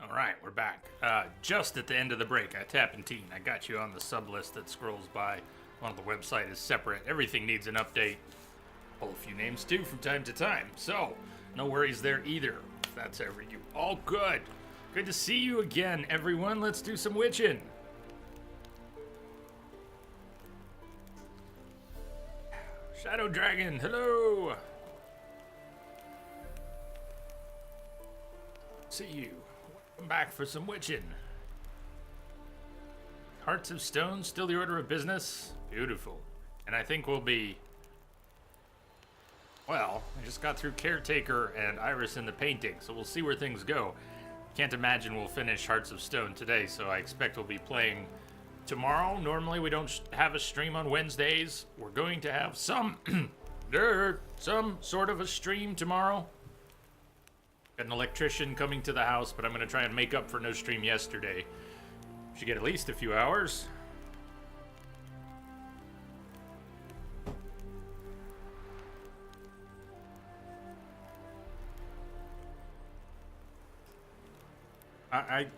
Alright, we're back. Just at the end of the break, I tap and teen. I got you on the sub list that scrolls by. One of the website is separate. Everything needs an update. Pull a few names too from time to time. So, no worries there either. If that's ever you. All good. Good to see you again, everyone. Let's do some witching. Shadow Dragon, hello. See you. Welcome back for some witching. Hearts of Stone, still the order of business. Beautiful. And I think we'll be... Well, I just got through Caretaker and Iris in the painting, so we'll see where things go. Can't imagine we'll finish Hearts of Stone today, so I expect we'll be playing tomorrow. Normally we don't have a stream on Wednesdays. We're going to have some sort of a stream tomorrow. Got an electrician coming to the house, but I'm going to try and make up for no stream yesterday. Should get at least a few hours.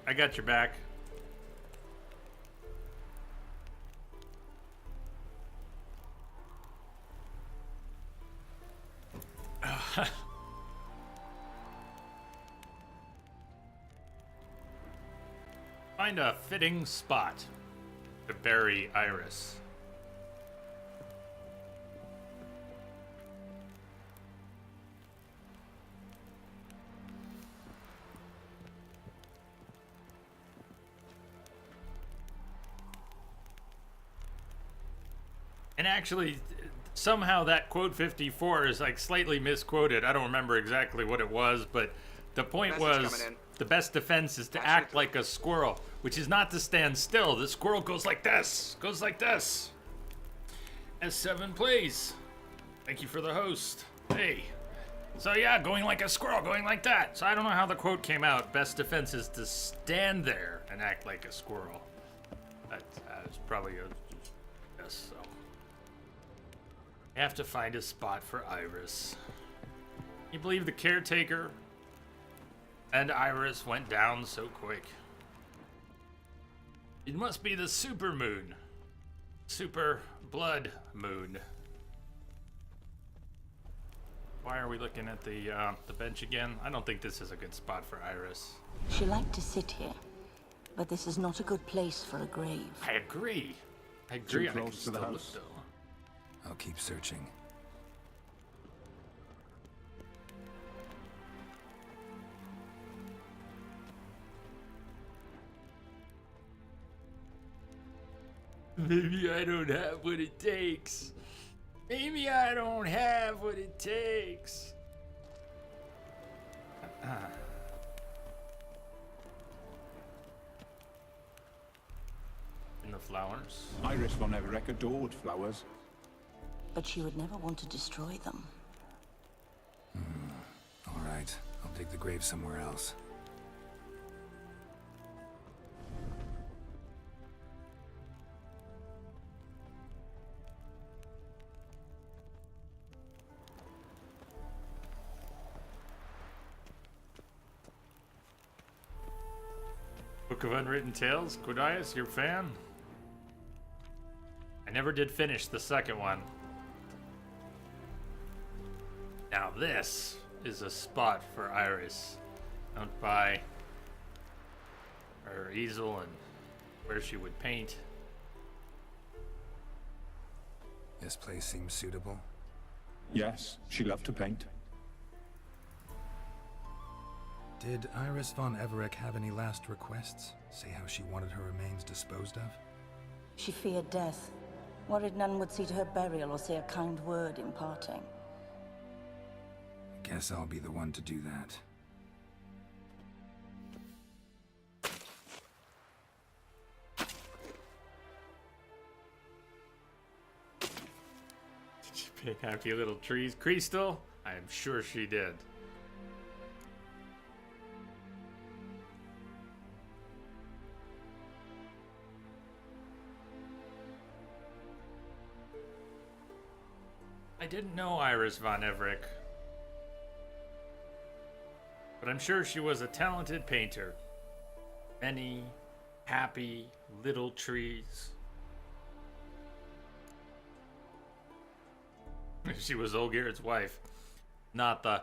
I got your back. Find a fitting spot to bury Iris. And actually, somehow that quote 54 is like slightly misquoted. I don't remember exactly what it was, but the point was the best defense is to act like a squirrel, which is not to stand still. The squirrel goes like this, goes like this. S7 please. Thank you for the host. Hey. So yeah, going like a squirrel, going like that. So I don't know how the quote came out. Best defense is to stand there and act like a squirrel. That's probably a guess, so. I have to find a spot for Iris. Can you believe the Caretaker and Iris went down so quick? It must be the super moon. Super blood moon. Why are we looking at the bench again? I don't think this is a good spot for Iris. She liked to sit here, but this is not a good place for a grave. I agree. I agree. Too close to the house. Though. I'll keep searching. Maybe I don't have what it takes. Maybe I don't have what it takes. In the flowers. Iris von Everett adored flowers. But she would never want to destroy them. All right, I'll dig the grave somewhere else. Book of Unwritten Tales, Quadius, your fan? I never did finish the second one. Now this is a spot for Iris. Out by her easel and where she would paint. This place seems suitable. Yes, she loved to paint. Did Iris von Everett have any last requests? Say how she wanted her remains disposed of? She feared death, worried none would see to her burial or say a kind word in parting. Guess I'll be the one to do that. Did she pick out your little trees, Crystal? I'm sure she did. I didn't know Iris von Everett, but I'm sure she was a talented painter. many happy little trees. She was Olgerd's wife, not the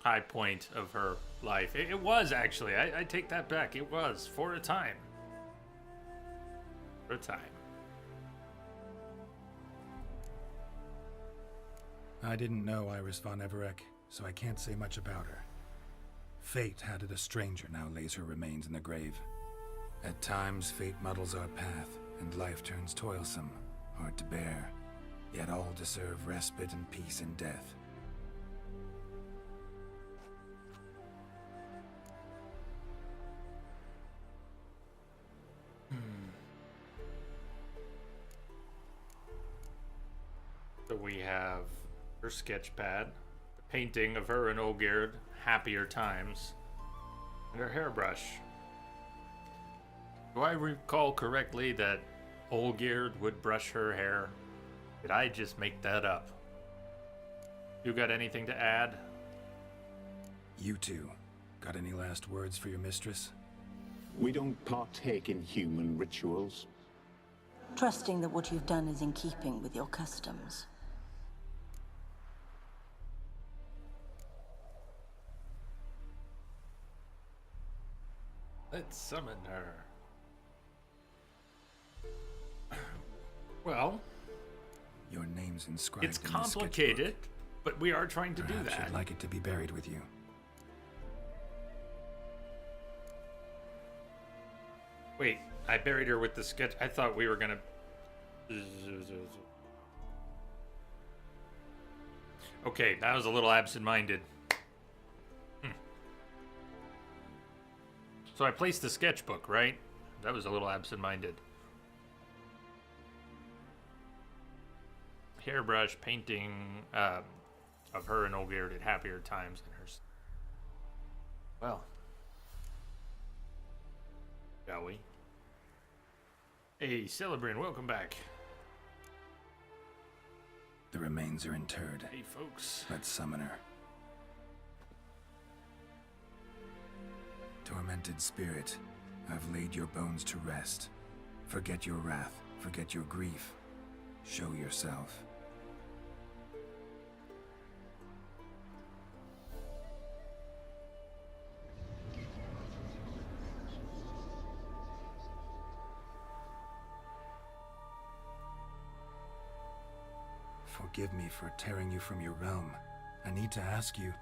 high point of her life. It was, actually. I take that back. It was, for a time. For a time. I didn't know Iris von Everec, so I can't say much about her. Fate had it a stranger now lays her remains in the grave. At times, fate muddles our path, and life turns toilsome, hard to bear. Yet all deserve respite and peace in death. So we have her sketch pad, the painting of her and Olgerd, happier times, and her hairbrush. Do I recall correctly that Olgerd would brush her hair? Did I just make that up? You got anything to add? You two, got any last words for your mistress? We don't partake in human rituals. Trusting that what you've done is in keeping with your customs. Let's summon her. Well, Your name's inscribed it's in the complicated, sketchbook. but we are trying to do Perhaps that. you'd like it to be buried with you. Wait, I buried her with the sketch. I thought we were gonna. Okay, that was a little absent-minded. So I placed the sketchbook, right? That was a little absent-minded. Hairbrush painting of her and Olgerd at happier times in her. Well, shall we? Hey, Celebrin, welcome back. The remains are interred. Hey, folks. Let's summon her. Tormented spirit, I've laid your bones to rest. Forget your wrath, forget your grief. Show yourself. Forgive me for tearing you from your realm. I need to ask you.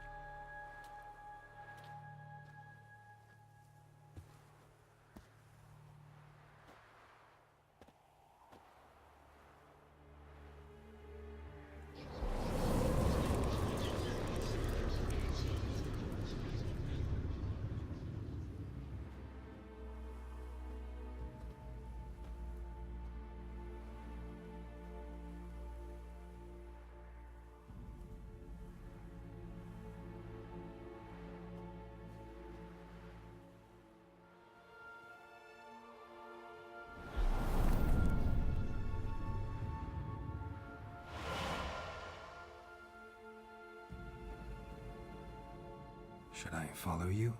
Should I follow you?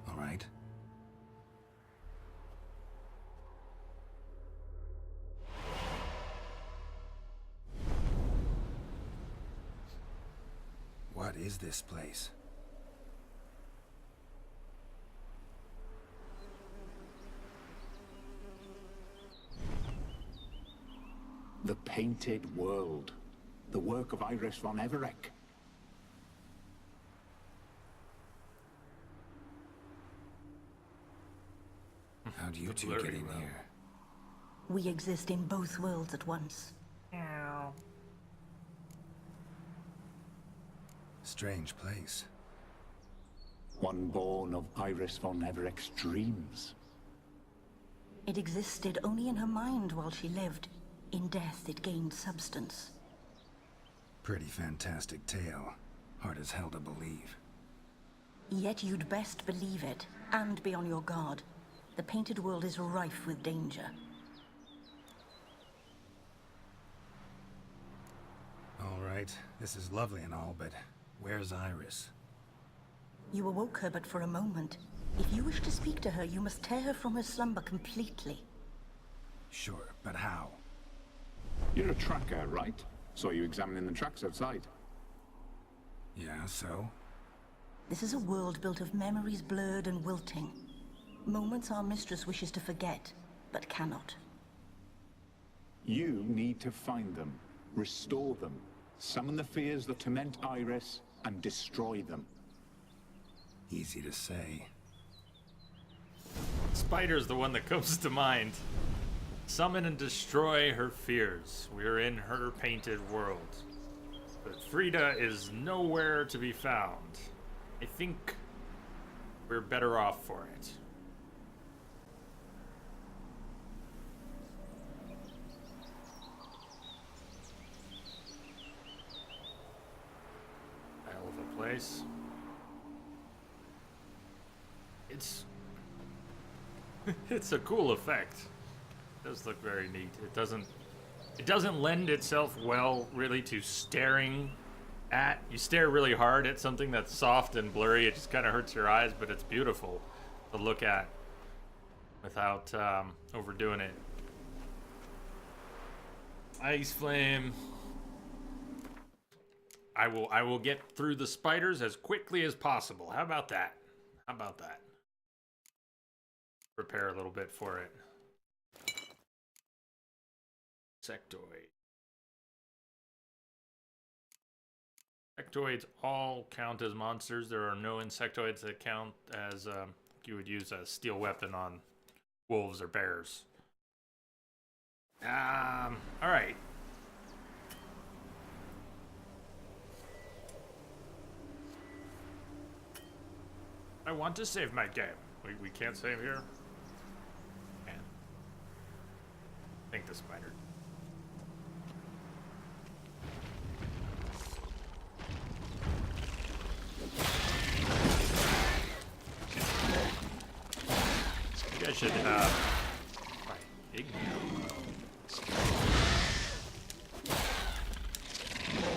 All right. What is this place? The Painted World. The work of Iris von Everec. How'd you two blurry get in realm. here? We exist in both worlds at once. Strange place. One born of Iris von Everec's dreams. It existed only in her mind while she lived. In death, it gained substance. Pretty fantastic tale. Hard as hell to believe. Yet you'd best believe it, and be on your guard. The painted world is rife with danger. All right, this is lovely and all, but where's Iris? You awoke her but for a moment. If you wish to speak to her, you must tear her from her slumber completely. Sure, but how? You're a tracker, right? Saw you examining the tracks outside. Yeah, so? This is a world built of memories blurred and wilting. Moments our mistress wishes to forget, but cannot. You need to find them, restore them, summon the fears that torment Iris, and destroy them. Easy to say. Spider's the one that comes to mind. Summon and destroy her fears. We're in her painted world. But Frida is nowhere to be found. I think we're better off for it. Hell of a place. It's a cool effect. It does look very neat. It doesn't lend itself well really to staring at. You stare really hard at something that's soft and blurry, it just kind of hurts your eyes, but it's beautiful to look at without overdoing it. Ice flame. I will get through the spiders as quickly as possible. How about that? How about that? Prepare a little bit for it. Sectoid. Insectoids all count as monsters. There are no insectoids that count as you would use a steel weapon on wolves or bears. All right. I want to save my game. We can't save here. Man. Thank the spider. You guys should I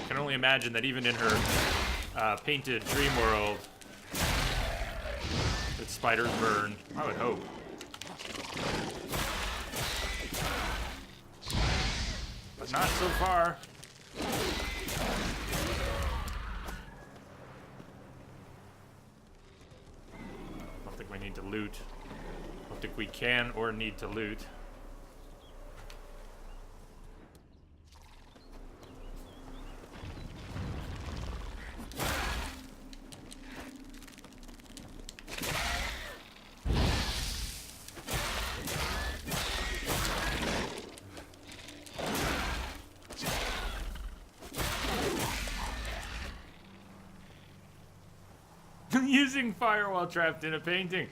can only imagine that even in her painted dream world, that spiders burn. I would hope. But not so far. I don't think we need to loot. I don't think we can or need to loot. Using fire while trapped in a painting.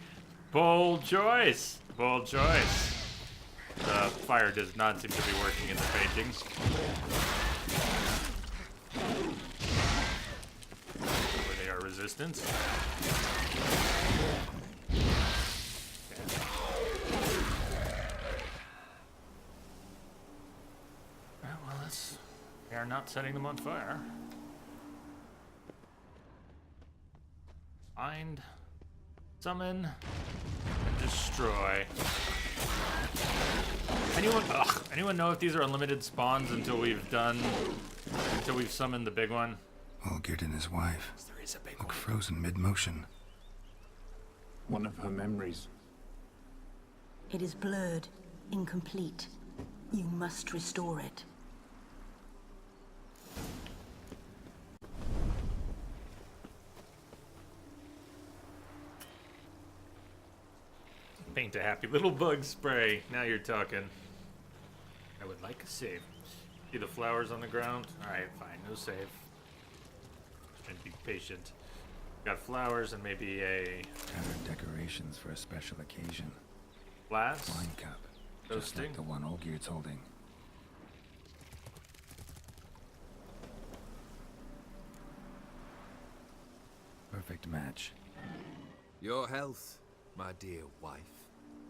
Bold choice. Bold choice. The fire does not seem to be working in the painting. Where they are resistant. Well, we are not setting them on fire. Find, summon, and destroy. Anyone know if these are unlimited spawns until we've summoned the big one? Olgierd and his wife There is a big look one. frozen mid-motion. One of her memories. It is blurred, incomplete. You must restore it. Paint a happy little bug spray. Now you're talking. I would like a save. See the flowers on the ground? Alright, fine. No save. And be patient. Got flowers and maybe a Gathered decorations for a special occasion. glass. Wine cup. Just Toasting. like the one Olgierd's holding. Perfect match. Your health, my dear wife.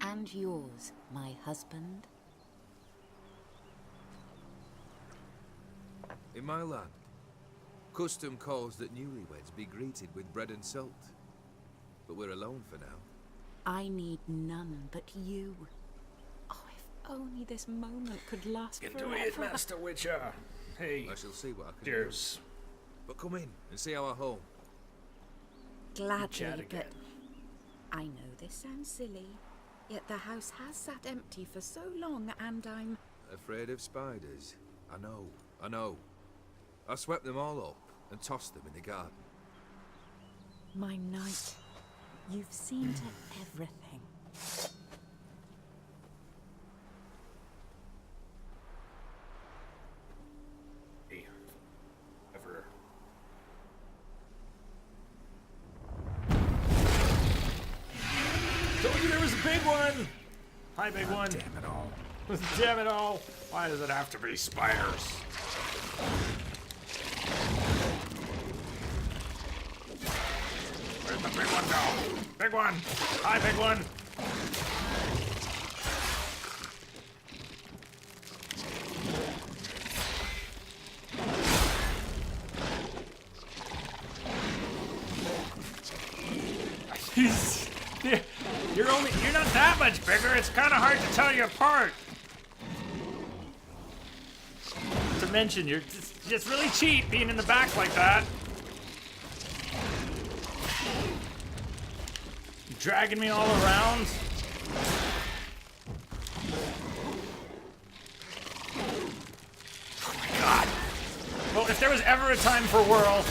And yours, my husband. In my land, custom calls that newlyweds be greeted with bread and salt. But we're alone for now. I need none but you. Oh, if only this moment could last forever. Master Witcher. Hey, I shall see what I can cheers. do. But come in and see our home. Gladly, Chat again. but I know this sounds silly, yet the house has sat empty for so long, and I'm... Afraid of spiders? I know. I swept them all up and tossed them in the garden. My knight, you've seen to everything. Hey, ever. Told you there was a big one! Hi, big one. Damn it all. Damn it all. Why does it have to be spiders? Where'd the big one go? Big one! Hi, big one! You're not that much bigger. It's kind of hard to tell you apart. To mention, you're just really cheap being in the back like that. Dragging me all around. Oh my god. Well, if there was ever a time for whirl.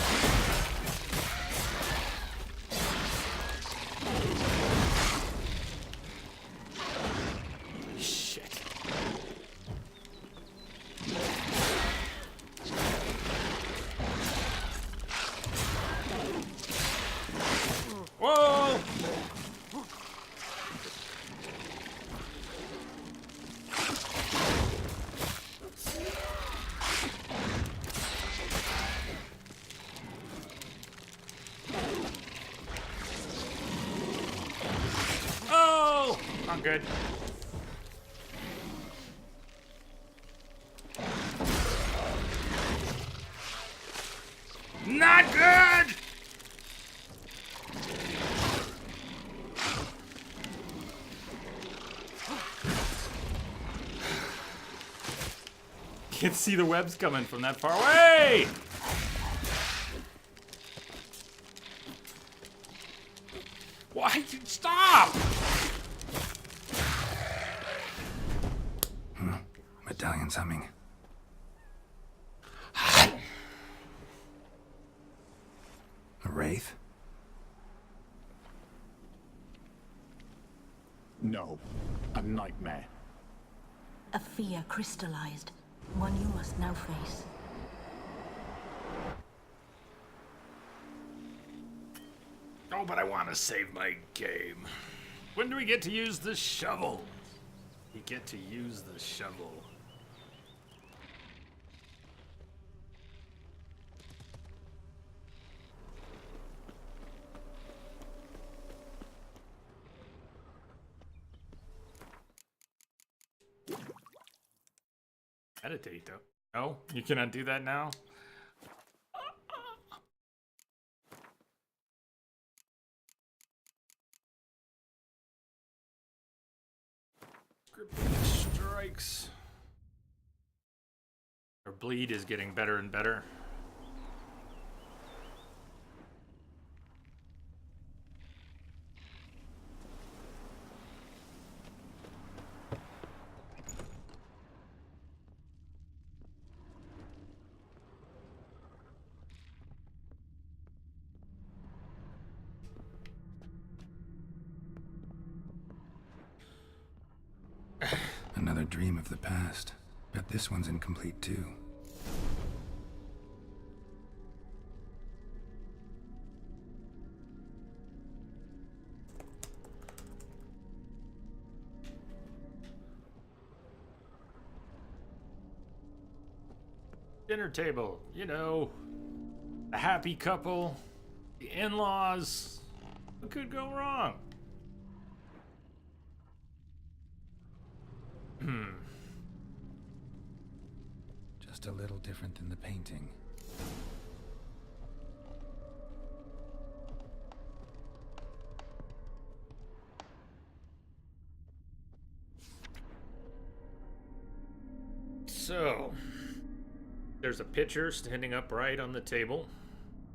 Shit. Whoa! Oh! Not good. Not good! Can't see the webs coming from that far away! Why you stop? Medallion's humming. A wraith? No, a nightmare. A fear crystallized, one you must now face. Oh, but I want to save my game. When do we get to use the shovel? You get to use the shovel. Meditate, though. No, you cannot do that now. Gripping strikes. Our bleed is getting better and better. Another dream of the past. Bet this one's incomplete too. Dinner table, you know, a happy couple, the in-laws. What could go wrong? Just a little different than the painting. So, there's a pitcher standing upright on the table.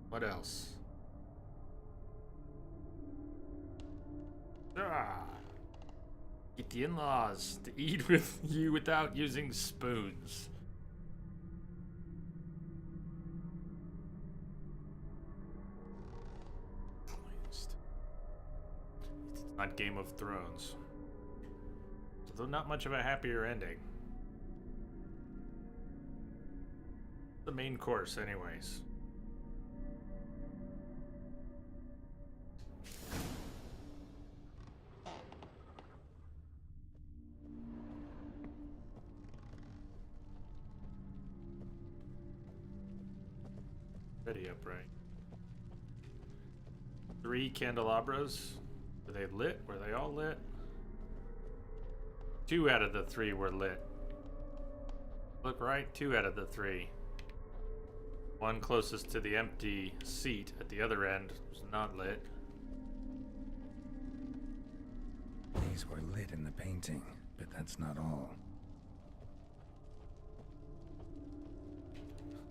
What else? Get the in-laws to eat with you without using spoons. It's not Game of Thrones. So not much of a happier ending. The main course, anyways. Ready upright. 3 candelabras. Were they lit? Were they all lit? 2 out of the 3 were lit. Look right, 2 out of the 3. One closest to the empty seat at the other end was not lit. These were lit in the painting, but that's not all.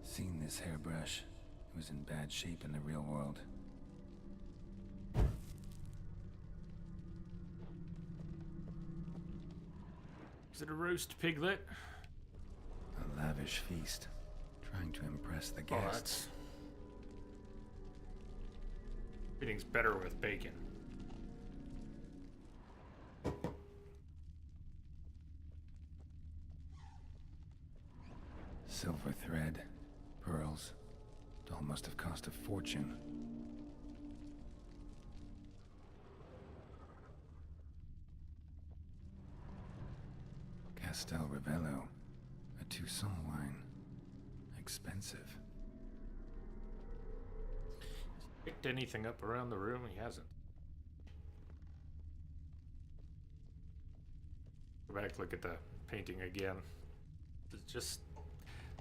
Seen this hairbrush? It was in bad shape in the real world. Is it a roast piglet? A lavish feast, trying to impress the Oh, guests. that's... Everything's better with bacon. Silver thread, pearls. It all must have cost a fortune. Castel Ravello, a Toussaint wine. Expensive. Picked anything up around the room? He hasn't. Go back, look at the painting again. It's just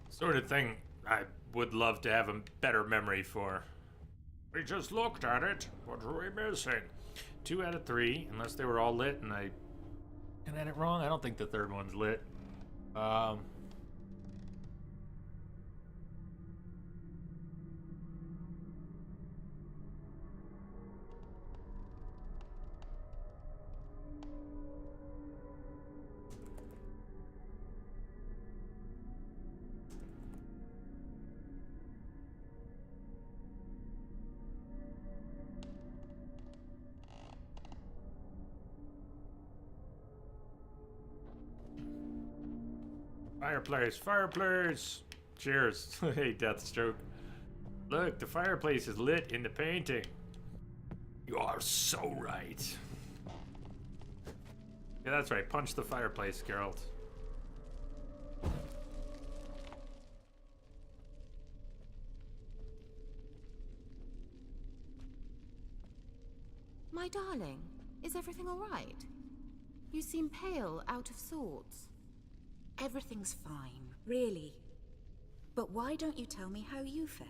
sort of thing I would love to have a better memory for. We just looked at it. What were we missing? 2 out of 3, unless they were all lit and I got it wrong. I don't think the third one's lit. Fireplace, fireplace! Cheers. Hey, Deathstroke. Look, the fireplace is lit in the painting. You are so right. Yeah, that's right. Punch the fireplace, Geralt. My darling, is everything all right? You seem pale, out of sorts. Everything's fine, really. But why don't you tell me how you fare?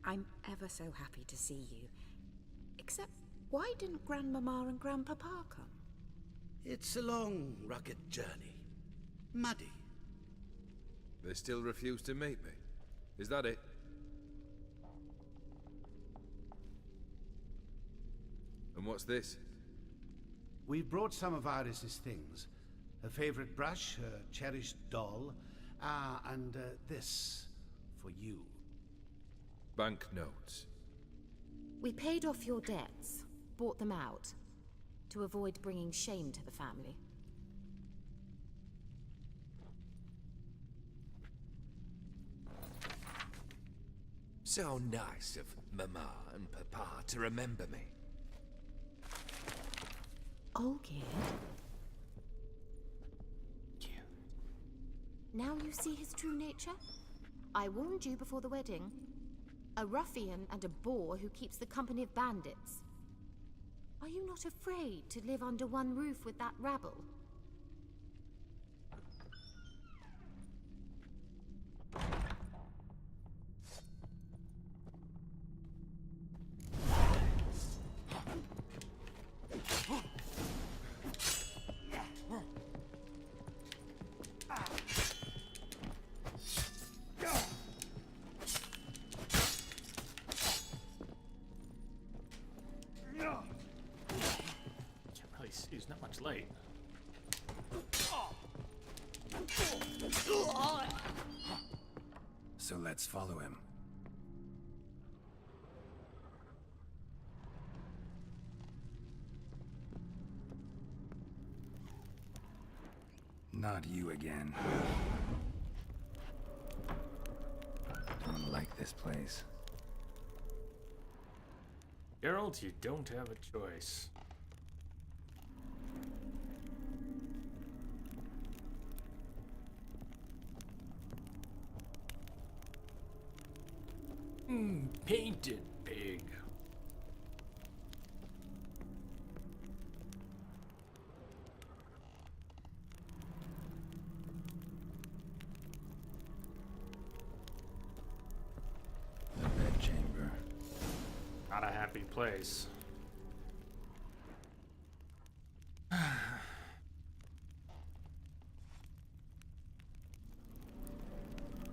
I'm ever so happy to see you. Except, why didn't Grandmama and Grandpapa come? It's a long, rugged journey. Muddy. They still refuse to meet me. Is that it? And what's this? We brought some of Iris's things. Her favorite brush, her cherished doll, and this for you. Banknotes. We paid off your debts, bought them out, to avoid bringing shame to the family. So nice of Mama and Papa to remember me. Olgierd? Now you see his true nature? I warned you before the wedding. A ruffian and a boor who keeps the company of bandits. Are you not afraid to live under one roof with that rabble? He's late. So let's follow him. Not you again. Don't like this place. Geralt, you don't have a choice. Painted pig. The bedchamber. Not a happy place.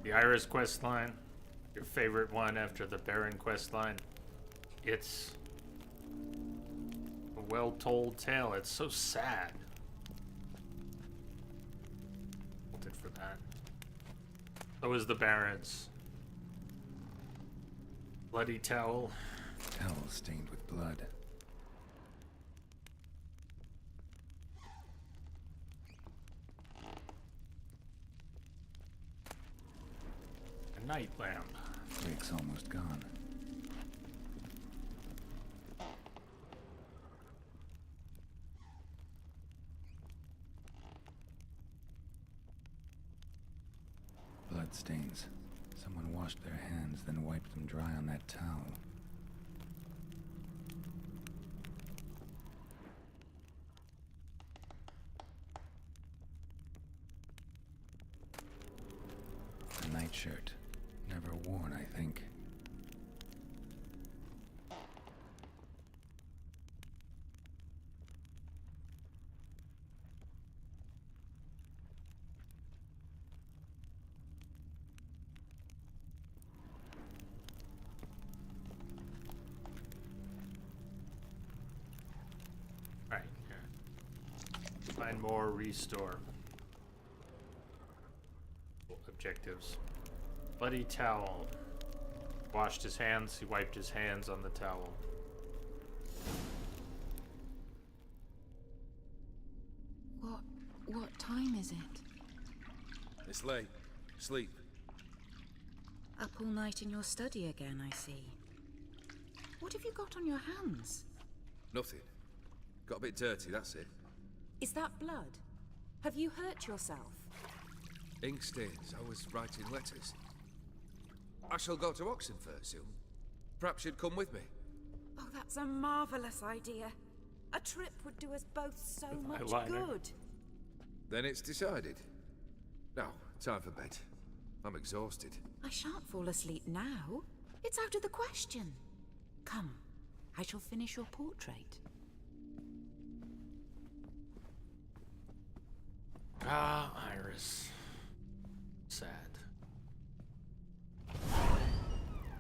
The Iris questline, your favorite one after the Baron questline. It's a well-told tale. It's so sad. Hold it for that. So is the Baron's bloody towel. Towel stained with blood. A night lamp. Wick's almost gone. Blood stains. Someone washed their hands, then wiped them dry on that towel. A nightshirt. Never worn, I think. Right here. Find more, restore. Objectives. Bloody towel. Washed his hands, he wiped his hands on the towel. What time is it? It's late. Sleep. Up all night in your study again, I see. What have you got on your hands? Nothing. Got a bit dirty, that's it. Is that blood? Have you hurt yourself? Ink stains. I was writing letters. I shall go to Oxenfurt soon. Perhaps you'd come with me. Oh, that's a marvelous idea. A trip would do us both so much eyeliner. good. Then it's decided. Now, time for bed. I'm exhausted. I shan't fall asleep now. It's out of the question. Come, I shall finish your portrait. Ah, Iris. Sad.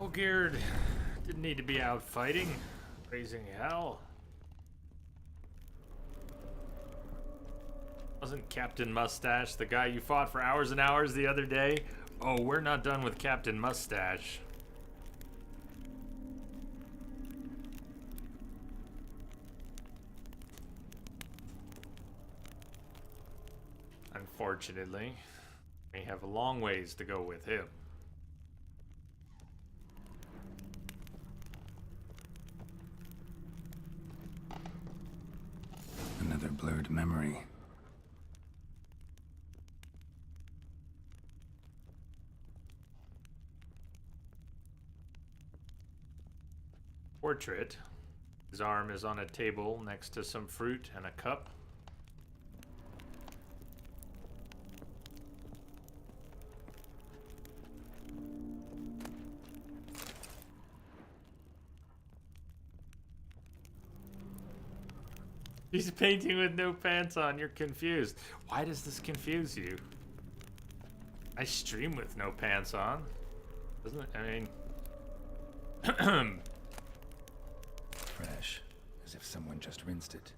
Olgierd didn't need to be out fighting, raising hell. Wasn't Captain Mustache the guy you fought for hours and hours the other day? Oh, we're not done with Captain Mustache. Unfortunately, we have a long ways to go with him. Another blurred memory. Portrait. His arm is on a table next to some fruit and a cup. He's painting with no pants on. You're confused. Why does this confuse you? I stream with no pants on. Doesn't it? I mean... Fresh, as if someone just rinsed it.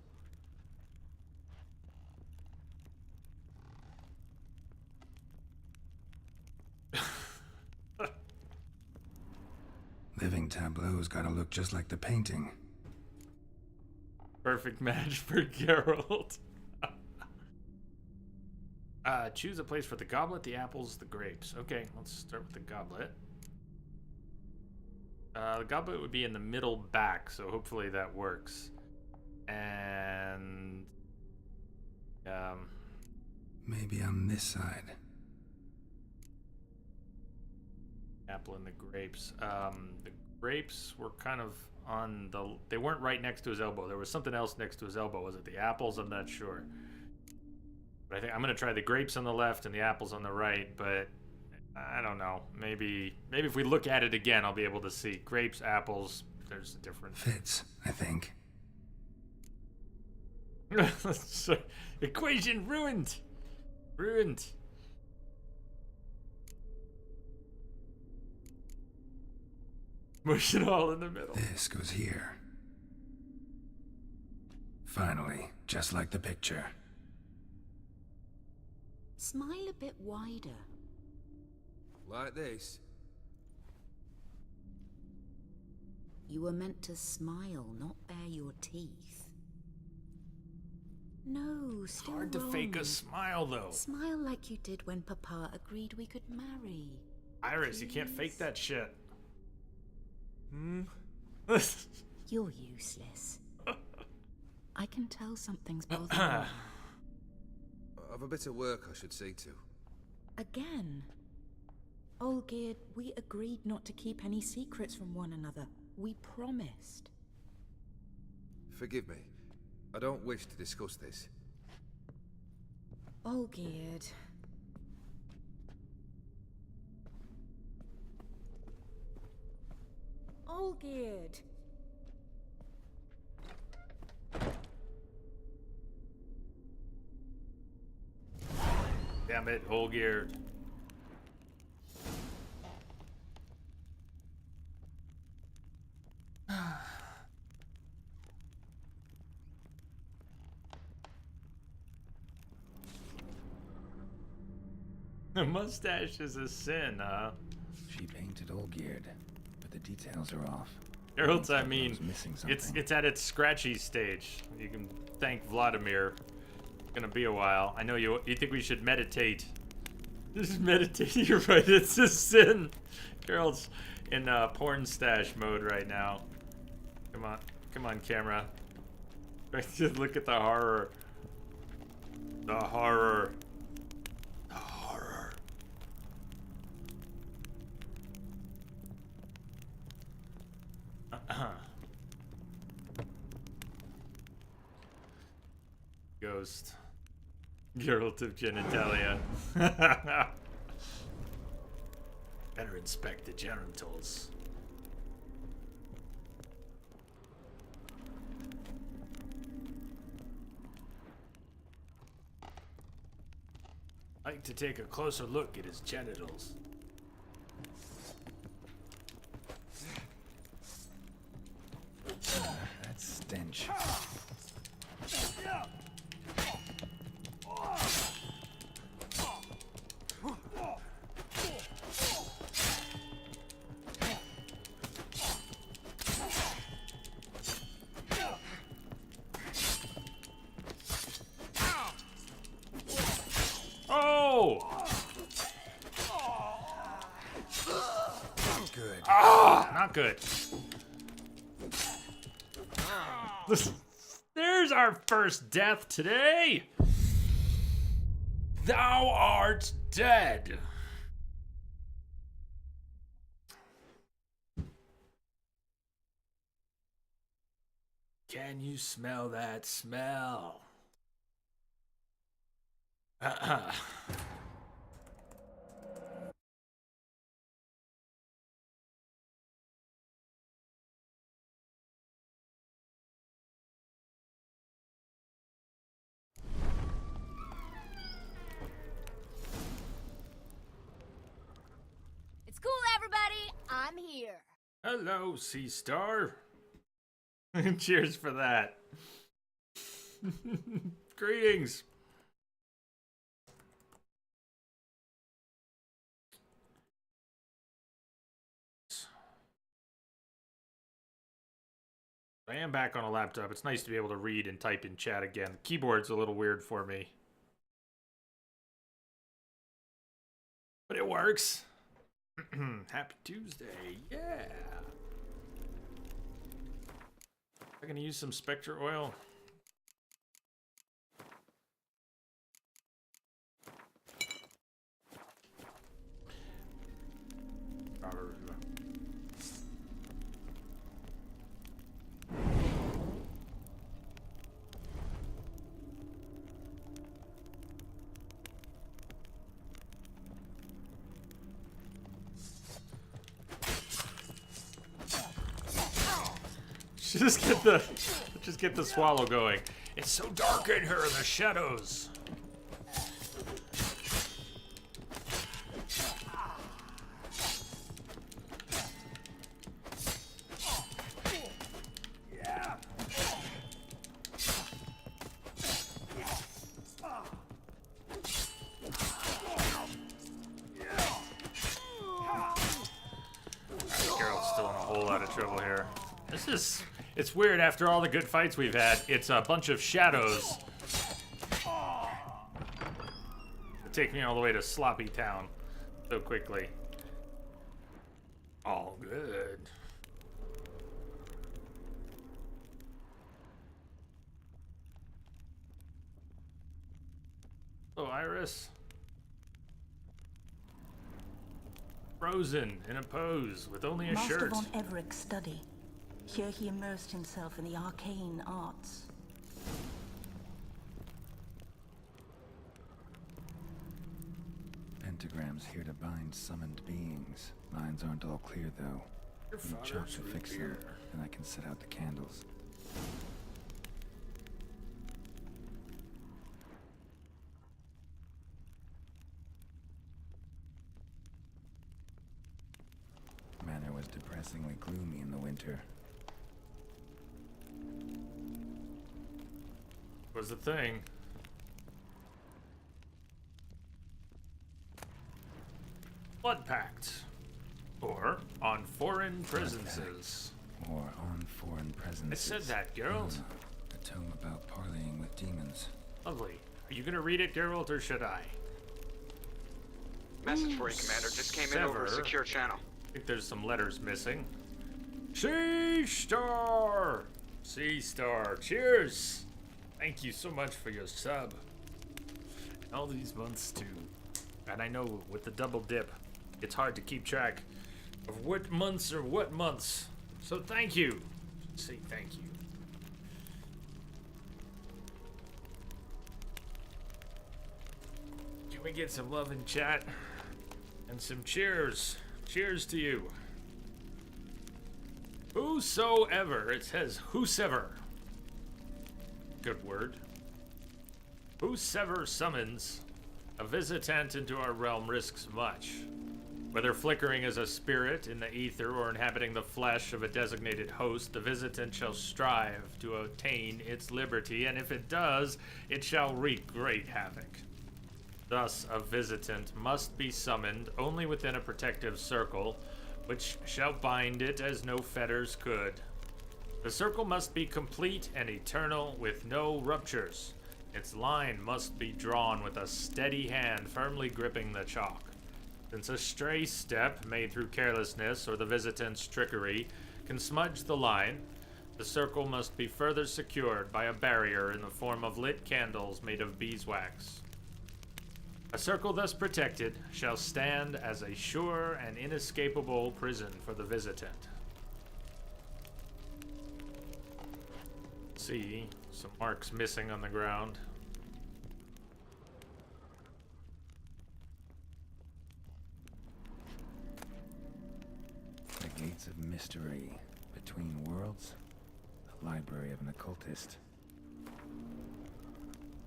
living tableau's gotta look just like the painting. Perfect match for Geralt. Choose a place for the goblet, the apples, the grapes. Okay, let's start with the goblet. The goblet would be in the middle back, so hopefully that works. And Maybe on this side. apple and the grapes. The grapes were kind of on the... They weren't right next to his elbow. There was something else next to his elbow. Was it the apples? I'm not sure. But I think I'm going to try the grapes on the left and the apples on the right, but I don't know. Maybe if we look at it again, I'll be able to see. Grapes, apples, there's a difference. Fits, I think. Equation ruined! Ruined. Mush it all in the middle. This goes here. Finally, just like the picture. Smile a bit wider. Like this. You were meant to smile, not bare your teeth. No, still Hard to fake a wrong. smile, though. Smile like you did when Papa agreed we could marry. Iris, you can't fake that shit. You're useless. I can tell something's bothering you. I've a bit of work I should see to. Again. Olgierd, we agreed not to keep any secrets from one another. We promised. Forgive me. I don't wish to discuss this. Olgierd. Olgierd. Damn it, Olgierd. The mustache is a sin, huh? She painted Olgierd, but the details are off. Geralt, I mean, Missing it's something. at its scratchy stage. You can thank Vladimir. It's gonna be a while. I know you think we should meditate. Just meditate. You're right. It's a sin. Geralt's in porn stash mode right now. Come on, camera. Just look at the horror. The horror. The horror. Ghost. Geralt of Genitalia. Better inspect the genitals. I'd like to take a closer look at his genitals. That stench. Oh! Good. Ah, not good. There's our first death today. Thou art dead. Can you smell that smell? It's cool, everybody. I'm here. Hello, Sea Star. Cheers for that. Greetings. I am back on a laptop. It's nice to be able to read and type in chat again. The keyboard's a little weird for me. But it works. Happy Tuesday. Yeah. I'm going to use some Spectre oil. Just get the swallow going. It's so dark in here in the shadows. Geralt's still in a whole lot of trouble here. It's weird, after all the good fights we've had, it's a bunch of shadows. It take me all the way to Sloppy Town so quickly. All good. Oh, Iris. Frozen in a pose with only a Master shirt. von Everett's study. Here he immersed himself in the arcane arts. Pentagrams here to bind summoned beings. Mines aren't all clear, though. Need chalk to fix them, and I can set out the candles. Manor was depressingly gloomy in the winter. Was the thing. Blood Pact. Or on foreign presences. Or on foreign presences. It said that, Geralt. A tome about parleying with demons. Lovely. Are you gonna read it, Geralt, or should I? Message for you, Commander. Just came in over a secure channel. I think there's some letters missing. Sea Star! Sea Star. Cheers! Thank you so much for your sub. And all these months, too. And I know with the double dip, it's hard to keep track of what months are what months. So thank you. Say thank you. Can we get some love in chat? And some cheers. Cheers to you. Whosoever. It says whosoever. Good word. Whosoever summons a visitant into our realm risks much. Whether flickering as a spirit in the ether or inhabiting the flesh of a designated host, the visitant shall strive to attain its liberty, and if it does, it shall wreak great havoc. Thus, a visitant must be summoned only within a protective circle, which shall bind it as no fetters could. The circle must be complete and eternal, with no ruptures. Its line must be drawn with a steady hand firmly gripping the chalk. Since a stray step made through carelessness or the visitant's trickery can smudge the line, the circle must be further secured by a barrier in the form of lit candles made of beeswax. A circle thus protected shall stand as a sure and inescapable prison for the visitant. See, some marks missing on the ground. The gates of mystery between worlds. The library of an occultist.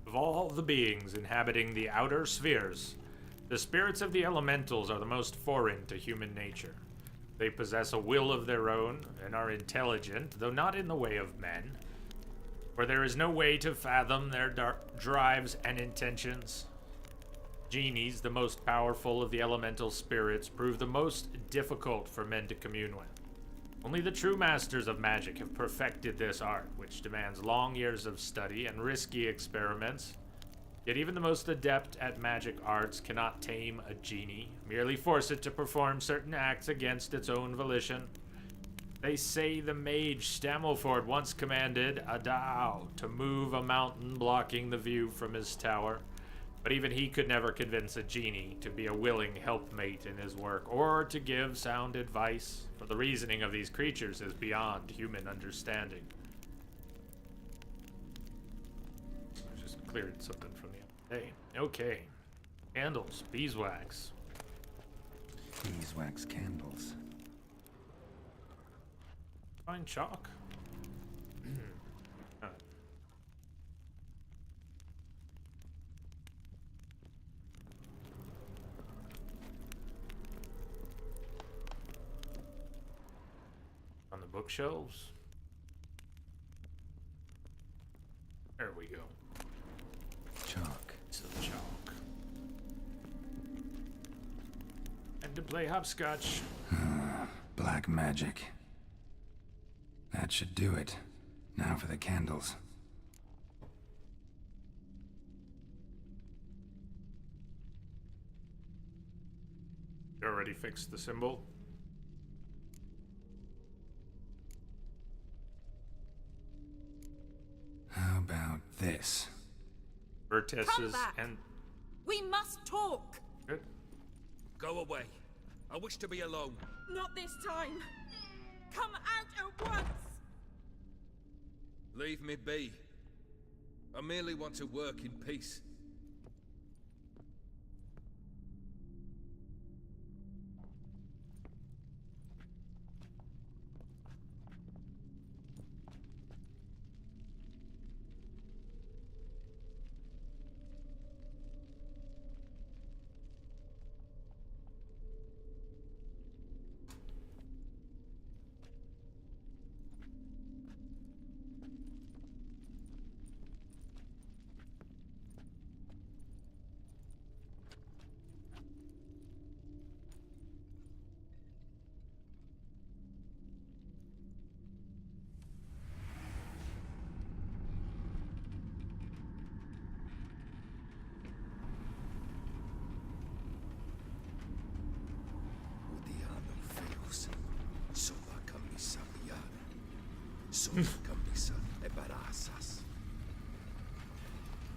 Of all the beings inhabiting the outer spheres, the spirits of the elementals are the most foreign to human nature. They possess a will of their own and are intelligent, though not in the way of men. For there is no way to fathom their drives and intentions. Genies, the most powerful of the elemental spirits, prove the most difficult for men to commune with. Only the true masters of magic have perfected this art, which demands long years of study and risky experiments. Yet even the most adept at magic arts cannot tame a genie, merely force it to perform certain acts against its own volition. They say the mage Stammelford once commanded Adao to move a mountain blocking the view from his tower, but even he could never convince a genie to be a willing helpmate in his work, or to give sound advice, for the reasoning of these creatures is beyond human understanding. I just cleared something from the other day. Okay. Candles, beeswax. Beeswax candles. Find chalk. On the bookshelves. There we go. Chalk. Some chalk. And to play hopscotch. Black magic. That should do it. Now for the candles. You already fixed the symbol? How about this? Vertices back. and... We must talk! Good. Go away. I wish to be alone. Not this time! Come out at once! Leave me be. I merely want to work in peace.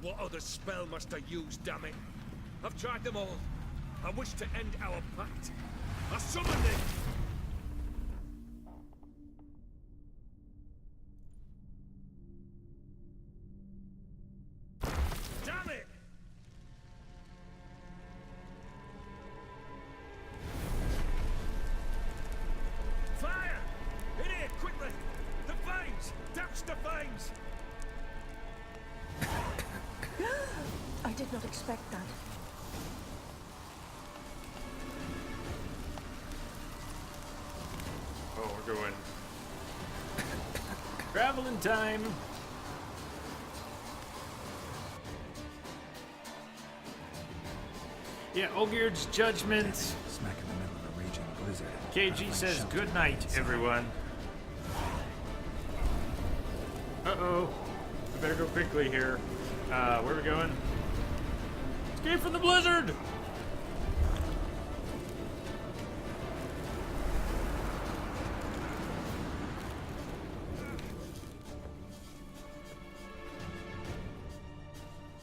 What other spell must I use, damn it? I've tried them all. I wish to end our pact. I summon it! Damn it! Fire! In here, quickly! The flames! Douse the flames! I did not expect that. Oh, we're going. Traveling time. Yeah, Olgierd's judgment. Smack in the middle of a raging blizzard. KG says good night, everyone. Uh-oh. We better go quickly here. Where are we going? Escape from the blizzard!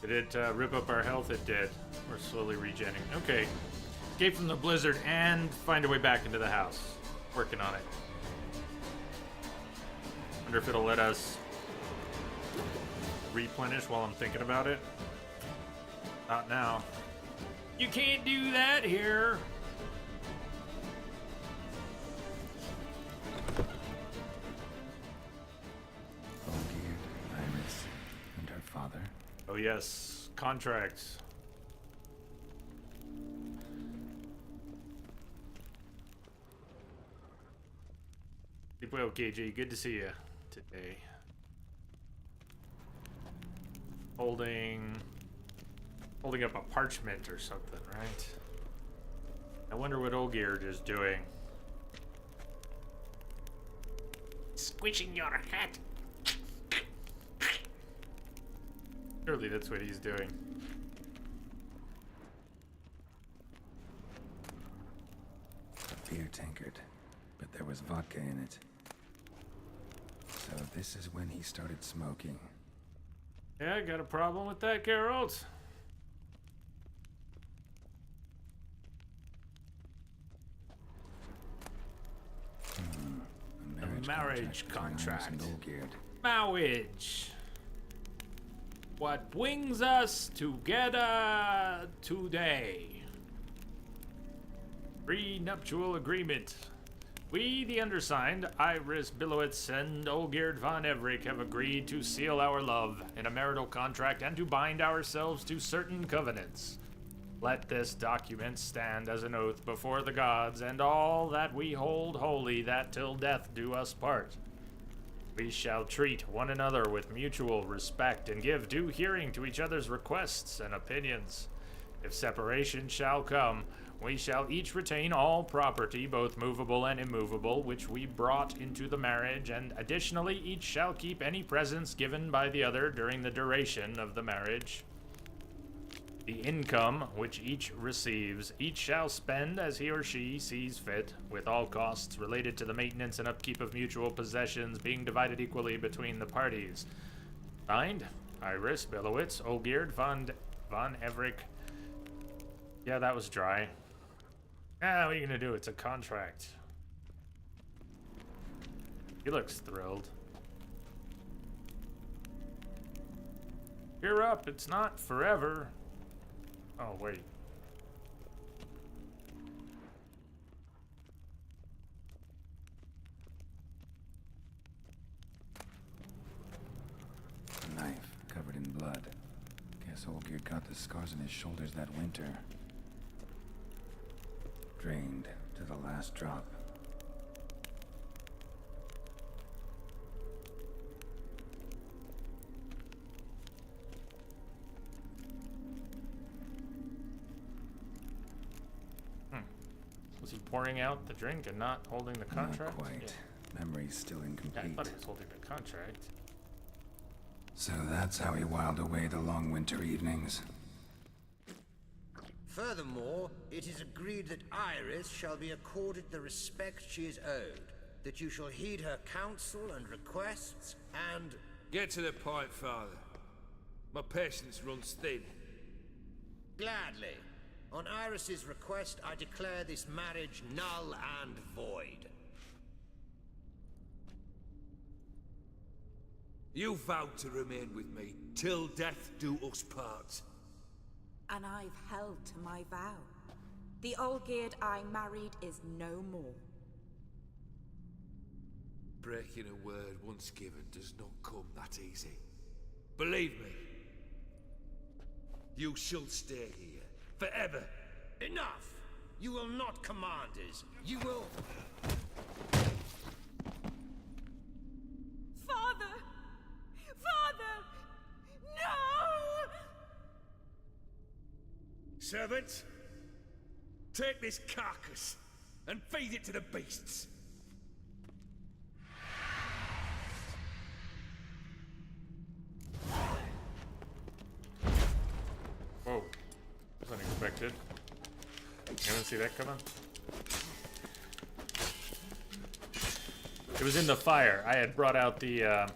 Did it rip up our health? It did. We're slowly regenning. Okay. Escape from the blizzard and find a way back into the house. Working on it. Wonder if it'll let us replenish while I'm thinking about it. Not now. You can't do that here. Olgierd, Iris, and her father. Oh yes, contracts. Keep well, KG. Good to see you today. Holding up a parchment or something, right? I wonder what Olgierd is doing. squishing your hat. Surely that's what he's doing. Beer tankard, but there was vodka in it. So this is when he started smoking. Yeah, got a problem with that, Geralt? A marriage contract. between Iris and Olgierd. Marriage. What brings us together today? Prenuptial agreement. We, the undersigned, Iris Billowitz and Olgierd von Everick, have agreed to seal our love in a marital contract and to bind ourselves to certain covenants. Let this document stand as an oath before the gods and all that we hold holy, that till death do us part. We shall treat one another with mutual respect and give due hearing to each other's requests and opinions. If separation shall come, we shall each retain all property, both movable and immovable, which we brought into the marriage, and additionally each shall keep any presents given by the other during the duration of the marriage. The income which each receives, each shall spend as he or she sees fit, with all costs related to the maintenance and upkeep of mutual possessions being divided equally between the parties. Signed, Iris Billowitz, Olgierd von Everick. Yeah, that was dry. Ah, what are you gonna do? It's a contract. He looks thrilled. Cheer up, it's not forever. Oh, wait. A knife covered in blood. Guess Olgierd got the scars on his shoulders that winter. Drained to the last drop. Was he pouring out the drink and not holding the contract? Not quite. Yeah. Memory's still Yeah, incomplete. I thought he was holding the contract. So that's how he whiled away the long winter evenings. Furthermore, it is agreed that Iris shall be accorded the respect she is owed, that you shall heed her counsel and requests, and... Get to the point, Father. My patience runs thin. Gladly. On Iris's request, I declare this marriage null and void. You vowed to remain with me till death do us part. And I've held to my vow. The Olgierd I married is no more. Breaking a word once given does not come that easy. Believe me. You shall stay here. Forever. Enough! You will not command us. You will... Father! Father! No! Servants, take this carcass and feed it to the beasts. Whoa. That was unexpected. You didn't see that coming? It was in the fire. I had brought out the,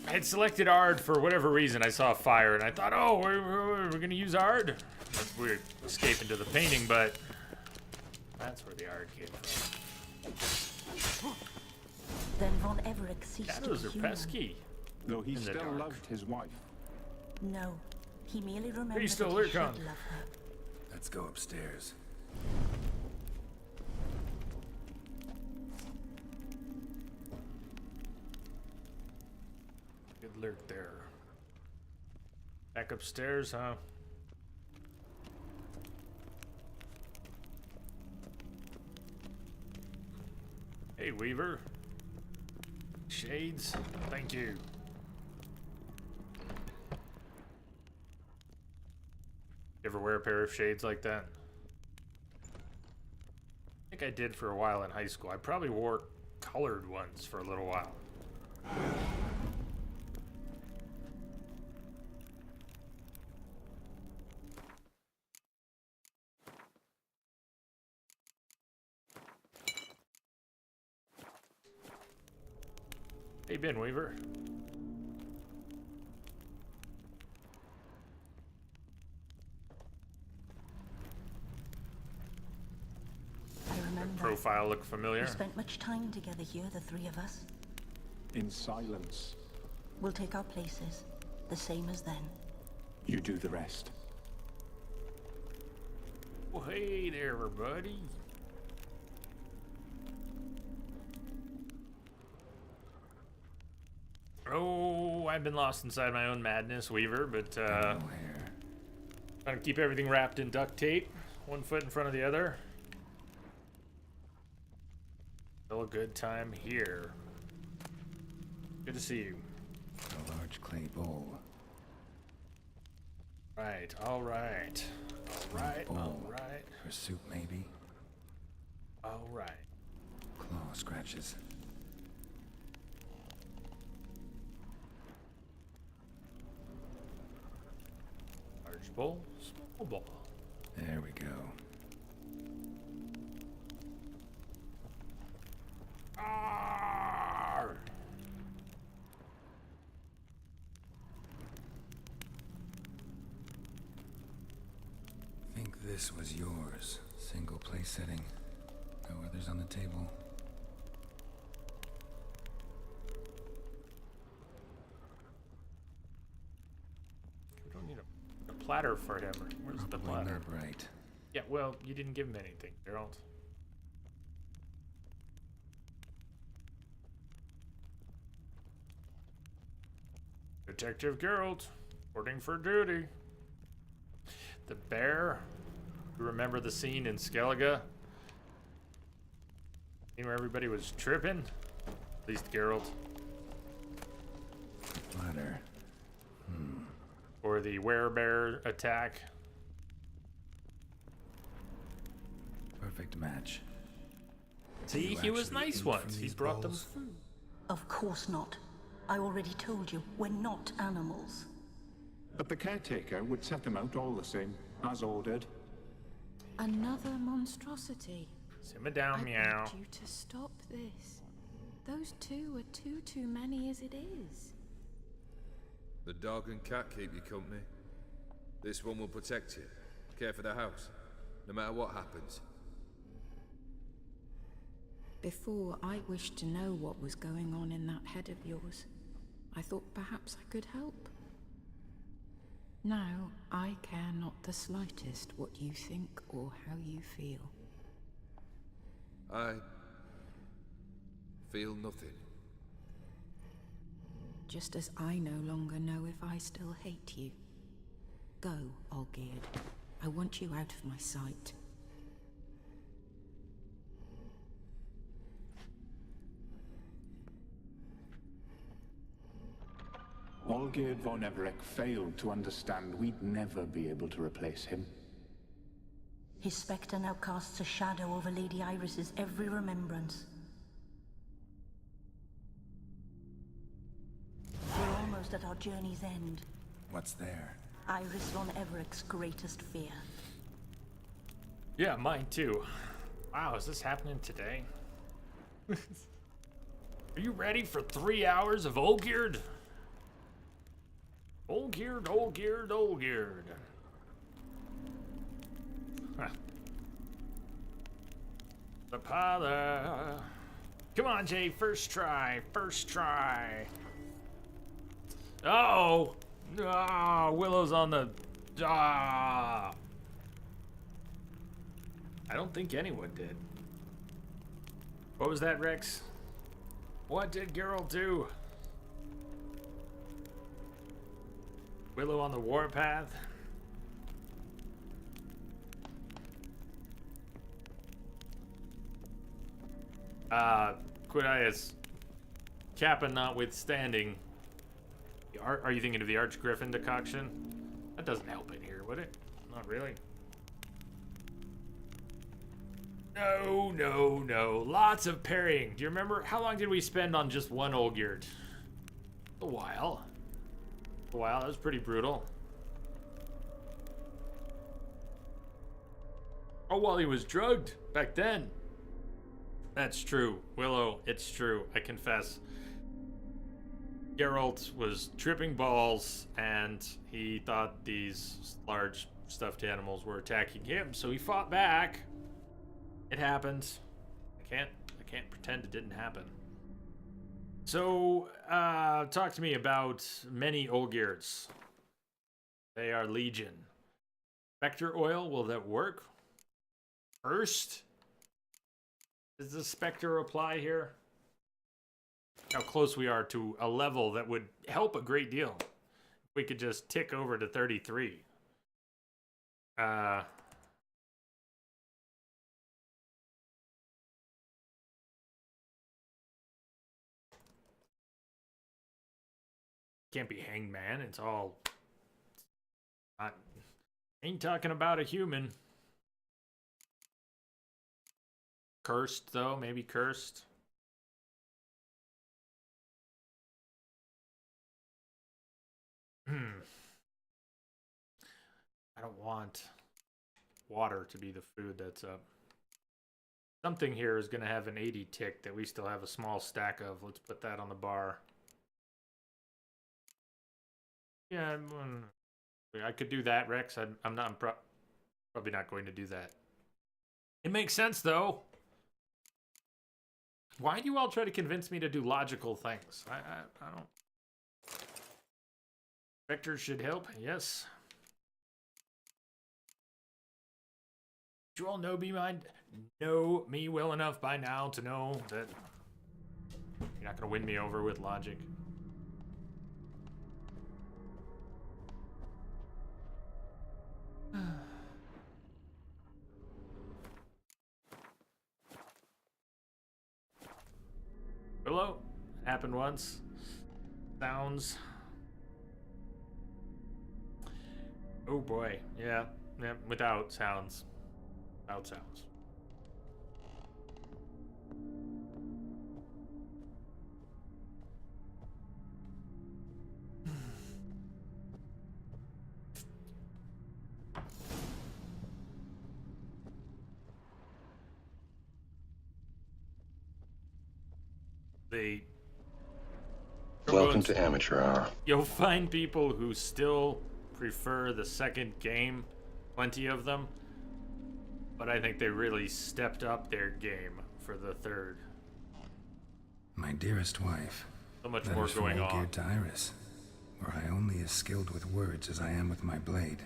I had selected Ard for whatever reason. I saw a fire and I thought, oh, we're gonna use Ard. We're escaping to the painting, but that's where the Ard came from. Then von Everick ceased Shadows to are be human. pesky. Though he In the still dark. loved his wife. No, he merely remembered you still that lurk he should on. love her. Let's go upstairs. Good lurk there. Back upstairs, huh? Hey, Weaver. Shades, thank you. You ever wear a pair of shades like that? I think I did for a while in high school. I probably wore colored ones for a little while. How you been, Weaver? I remember. Profile look familiar? We spent much time together here, the three of us. In silence. We'll take our places, the same as then. You do the rest. Well, hey there, everybody. Oh, I've been lost inside my own madness, Weaver, but trying to keep everything wrapped in duct tape, one foot in front of the other. Still a good time here. Good to see you. A large clay bowl. Right, all right. All right, all right. For soup, maybe? All right. Claw scratches. Large bowl, small bowl. There we go. Arr! Think this was yours. Single place setting. No others on the table. We don't need a platter for him. Where's the Probably platter? not right. Yeah, well, you didn't give him anything, Geralt. Detective Geralt, reporting for duty. The bear. You remember the scene in Skellige? Where everybody was tripping? At least Geralt. Platter. Or the werebear attack. Perfect match. See, You he was actually nice ate once. from He these brought them bowls? food. Of course not. I already told you, we're not animals. But the caretaker would set them out all the same, as ordered. Another monstrosity. Simmer down, I meow. begged you to stop this. Those two are too many as it is. The dog and cat keep you company. This one will protect you. Care for the house, no matter what happens. Before, I wished to know what was going on in that head of yours. I thought perhaps I could help. Now, I care not the slightest what you think or how you feel. I feel nothing. Just as I no longer know if I still hate you. Go, Olgierd. I want you out of my sight. Olgierd von Everec failed to understand we'd never be able to replace him. His spectre now casts a shadow over Lady Iris's every remembrance. We're almost at our journey's end. What's there? Iris von Everec's greatest fear. Yeah, mine too. Wow, is this happening today? Are you ready for 3 hours of Olgierd? Olgierd, Olgierd, Olgierd. Huh. The father. Come on, Jay, first try, first try. Oh! Ah, Willow's on the... Ah! I don't think anyone did. What was that, Rex? What did Geralt do? Willow on the warpath? Quidias, Kappa notwithstanding. Are you thinking of the Archgriffin decoction? That doesn't help in here, would it? Not really. No, no, no. Lots of parrying. Do you remember? How long did we spend on just one Olgierd? A while. A while. That was pretty brutal. Oh, while he was drugged back then. That's true. Willow, it's true. I confess. Geralt was tripping balls, and he thought these large stuffed animals were attacking him, so he fought back. It happened. I can't pretend it didn't happen. So, talk to me about many Olgierds. They are legion. Spectre oil, will that work? First? Does the Spectre apply here? How close we are to a level that would help a great deal. If we could just tick over to 33. Can't be hangman. It's all... ain't talking about a human. Cursed, though. Maybe cursed. I don't want water to be the food that's up. Something here is going to have an 80 tick that we still have a small stack of. Let's put that on the bar. Yeah, I could do that, Rex. I'm probably not going to do that. It makes sense, though. Why do you all try to convince me to do logical things? I don't... Spectres should help, yes. Do you all know me well enough by now to know that you're not going to win me over with logic? Hello? Happened once. Sounds. Oh boy. Yeah. Without sounds. Without sounds. Welcome to Amateur Hour. You'll find people who still prefer the second game, plenty of them, but I think they really stepped up their game for the third. My dearest wife. So much more going on. Geared to Iris, where I only as skilled with words as I am with my blade,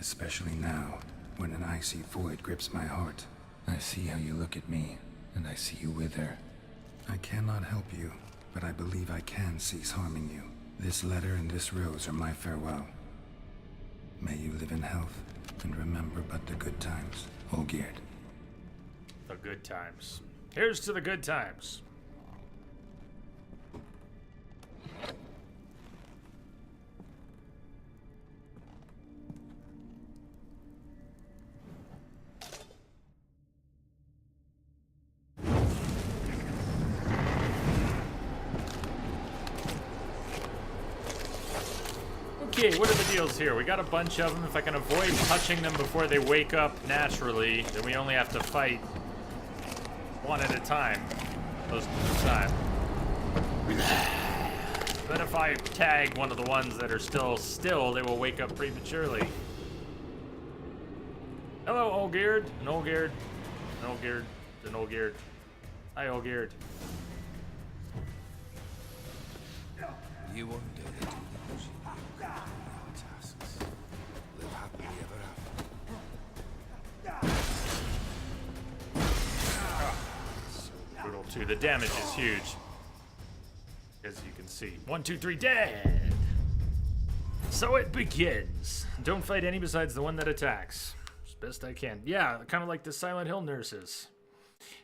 especially now, when an icy void grips my heart. I see how you look at me, and I see you with her. I cannot help you, but I believe I can cease harming you. This letter and this rose are my farewell. May you live in health, and remember but the good times, Olgierd. The good times. Here's to the good times. Okay, what are the deals here? We got a bunch of them. If I can avoid touching them before they wake up naturally, then we only have to fight one at a time. Most of the time. But if I tag one of the ones that are still, they will wake up prematurely. Hello, Olgierd. An Olgierd. An Olgierd. An Olgierd. Hi, Olgierd. You won't do it. Tasks. Live happily ever after. Brutal too. The damage is huge, as you can see. 1, 2, 3, dead. So it begins. Don't fight any besides the one that attacks. As best I can. Yeah, kind of like the Silent Hill nurses.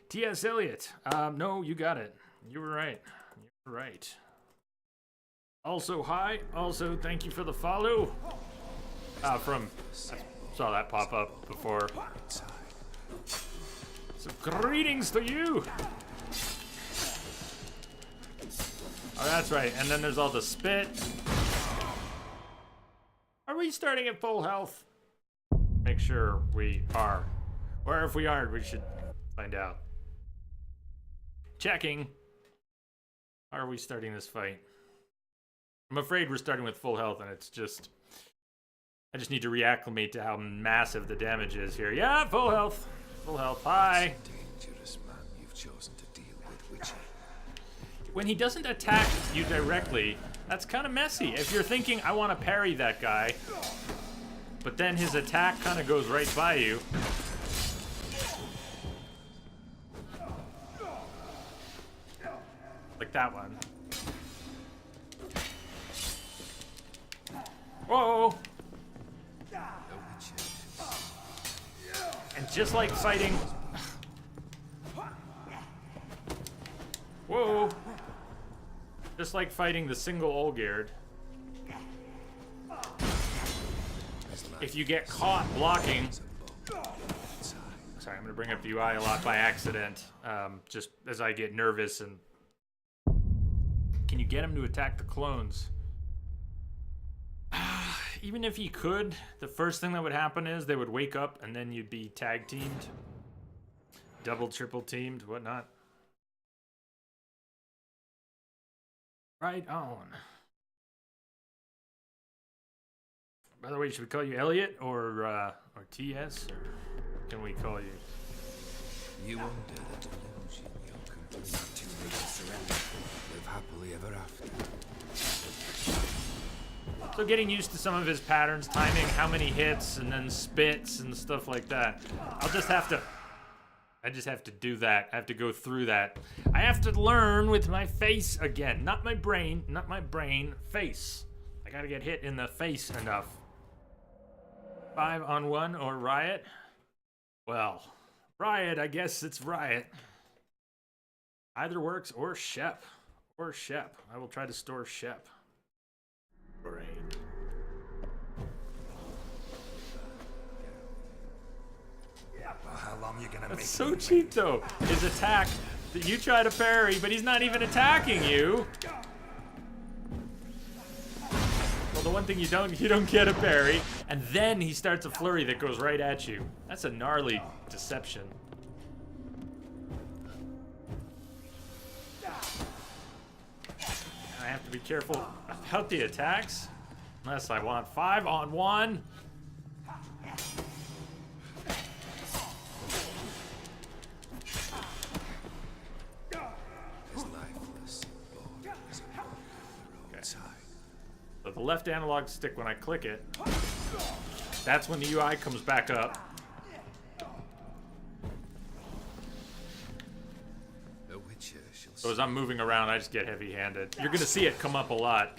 T.S. Eliot. No, you got it. You were right. You were right. Also, hi. Also, thank you for the follow. From saw that pop up before. So greetings to you. Oh, that's right. And then there's all the spit. Are we starting at full health? Make sure we are. Or if we aren't, we should find out. Checking. How are we starting this fight? I'm afraid we're starting with full health, and it's just... I just need to reacclimate to how massive the damage is here. Yeah, full health. Full health. Hi. Dangerous man you've chosen to deal with, Witcher. When he doesn't attack you directly, that's kind of messy. If you're thinking, I want to parry that guy, but then his attack kind of goes right by you. Like that one. Whoa! And just like fighting... Whoa! Just like fighting the single Olgerd. If you get caught blocking... Sorry, I'm gonna bring up the UI a lot by accident. Just as I get nervous and... Can you get him to attack the clones? Even if he could, the first thing that would happen is they would wake up and then you'd be tag teamed. Double, triple teamed, whatnot. Right on. By the way, should we call you Elliot or TS? Or can we call you? You under the delusion you're completely too late to surrender. Live happily ever after. So getting used to some of his patterns, timing how many hits and then spits and stuff like that. I just have to do that. I have to go through that. I have to learn with my face again. Not my brain, face. I gotta get hit in the face enough. 5-on-1 or Riot? Well, Riot, I guess it's Riot. Either works, or Shep. Or Shep. I will try to store Shep. Brain. Well, how long are you gonna That's make so me cheap though. His attack that you try to parry, but he's not even attacking you. Well, the one thing you don't get a parry, and then he starts a flurry that goes right at you. That's a gnarly deception. I have to be careful about the attacks, unless I want 5-on-1. So the left analog stick, when I click it, that's when the UI comes back up. So as I'm moving around, I just get heavy-handed. You're gonna see it come up a lot.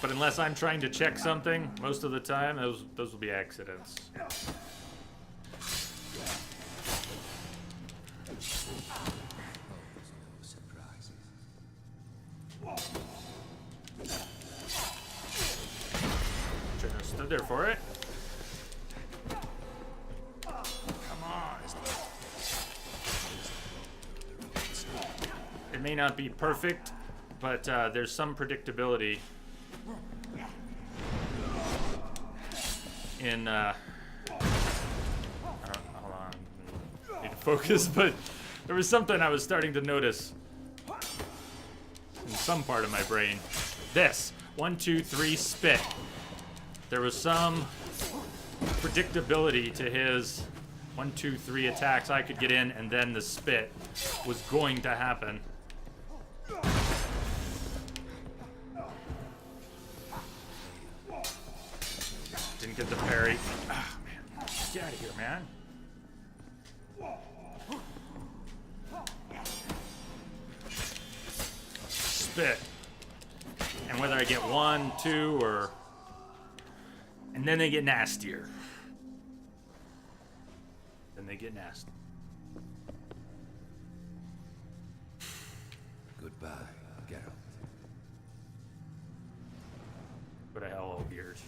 But unless I'm trying to check something, most of the time, those will be accidents. Shouldn't have stood there for it. Come on. It may not be perfect, but there's some predictability in hold on, I need to focus, but there was something I was starting to notice in some part of my brain. This 1, 2, 3 spit. There was some predictability to his 1, 2, 3 attacks I could get in, and then the spit was going to happen. Didn't get the parry. Ah, man. Get out of here, man. Spit. And whether I get 1, 2, or... And then they get nastier. Then they get nasty. Goodbye, Geralt. What the hell, old gears.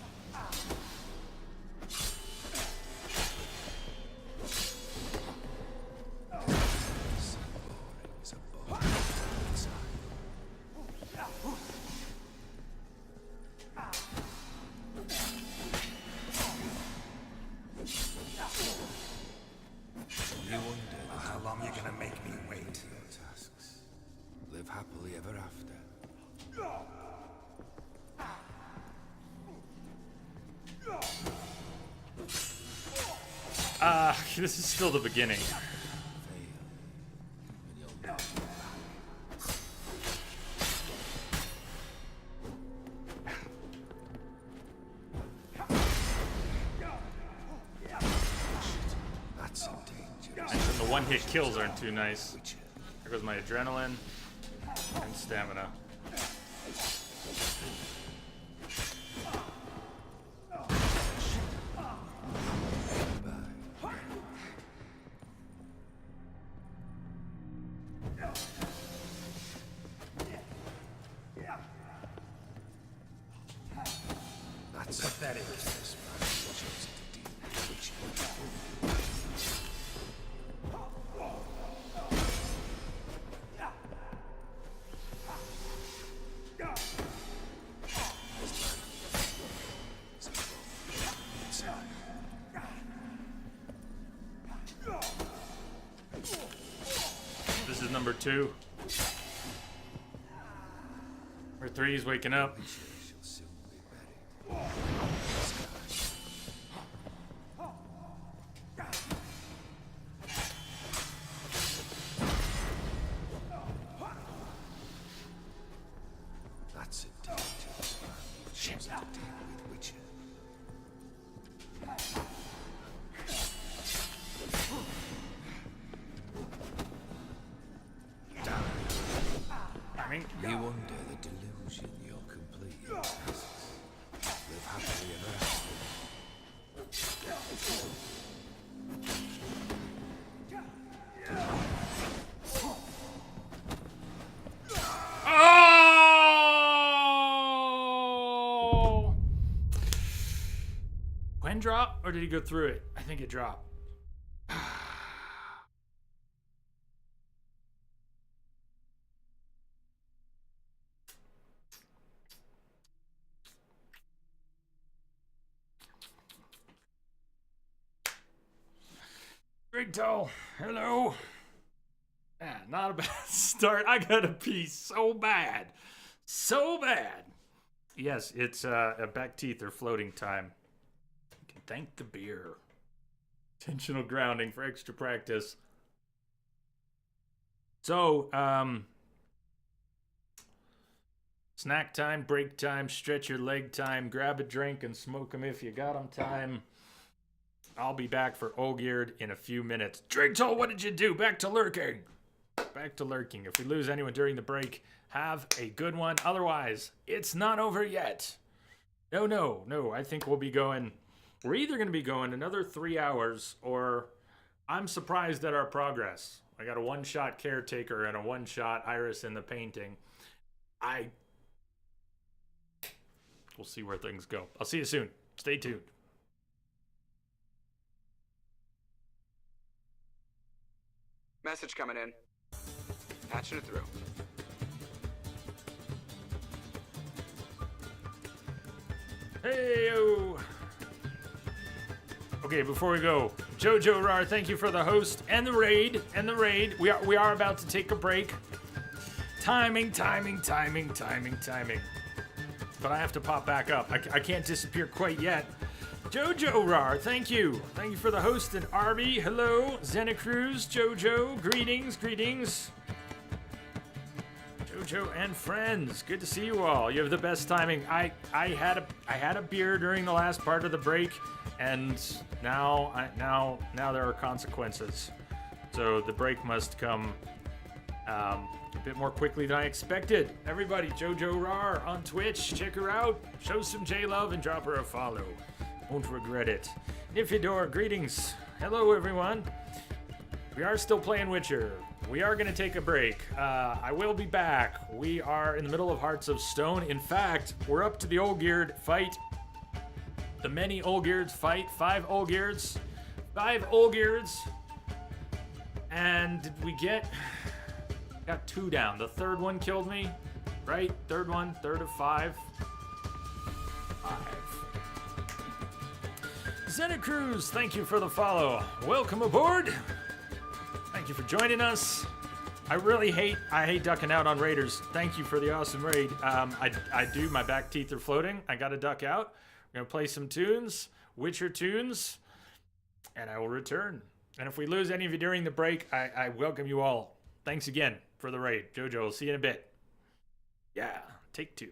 ever after. This is still the beginning. That's dangerous. And the one-hit kills aren't too nice. There goes my adrenaline and stamina. That's pathetic. This is number 2. Number 3 is waking up. That's a dangerous man. Shit. To deal with Witcher. I mean, You wonder the delusion you're complete. Live happily ever after. Oh! When drop, or did he go through it? I think it dropped. Rigdal, hello. Not a bad start. I gotta pee so bad. So bad. Yes, it's back teeth or floating time. You can thank the beer. Intentional grounding for extra practice. So, snack time, break time, stretch your leg time, grab a drink and smoke 'em if you got 'em time. I'll be back for Olgierd in a few minutes. Drigtol, what did you do? Back to lurking. Back to lurking. If we lose anyone during the break, have a good one. Otherwise, it's not over yet. No. I think we'll be going... We're either going to be going another 3 hours, or I'm surprised at our progress. I got a one-shot caretaker and a one-shot Iris in the painting. We'll see where things go. I'll see you soon. Stay tuned. Message coming in. Patching it through. Hey-o! Okay, before we go, Jojo Rar, thank you for the host and the raid. We are about to take a break. Timing. But I have to pop back up. I can't disappear quite yet. Jojo Rar, thank you. Thank you for the host and Arby. Hello, Xenacruz, Jojo, greetings. Jojo and friends, good to see you all. You have the best timing. I had a beer during the last part of the break, and now there are consequences. So the break must come a bit more quickly than I expected. Everybody, Jojo Rar on Twitch, check her out. Show some J-love and drop her a follow. Won't regret it. Nifidor, greetings. Hello, everyone. We are still playing Witcher. We are going to take a break. I will be back. We are in the middle of Hearts of Stone. In fact, we're up to the Olgierd fight. The many Olgierd's fight. 5 Olgierd's. 5 Olgierd's. And did we get... Got 2 down. The third one killed me, right? Third one, third of 5. 5. Xenacruz, thank you for the follow. Welcome aboard. Thank you for joining us. I really hate ducking out on raiders. Thank you for the awesome raid. I do. My back teeth are floating. I gotta duck out. We're gonna play some tunes, Witcher tunes, and I will return. And if we lose any of you during the break, I welcome you all. Thanks again for the raid. Jojo, I'll see you in a bit. Yeah, take 2.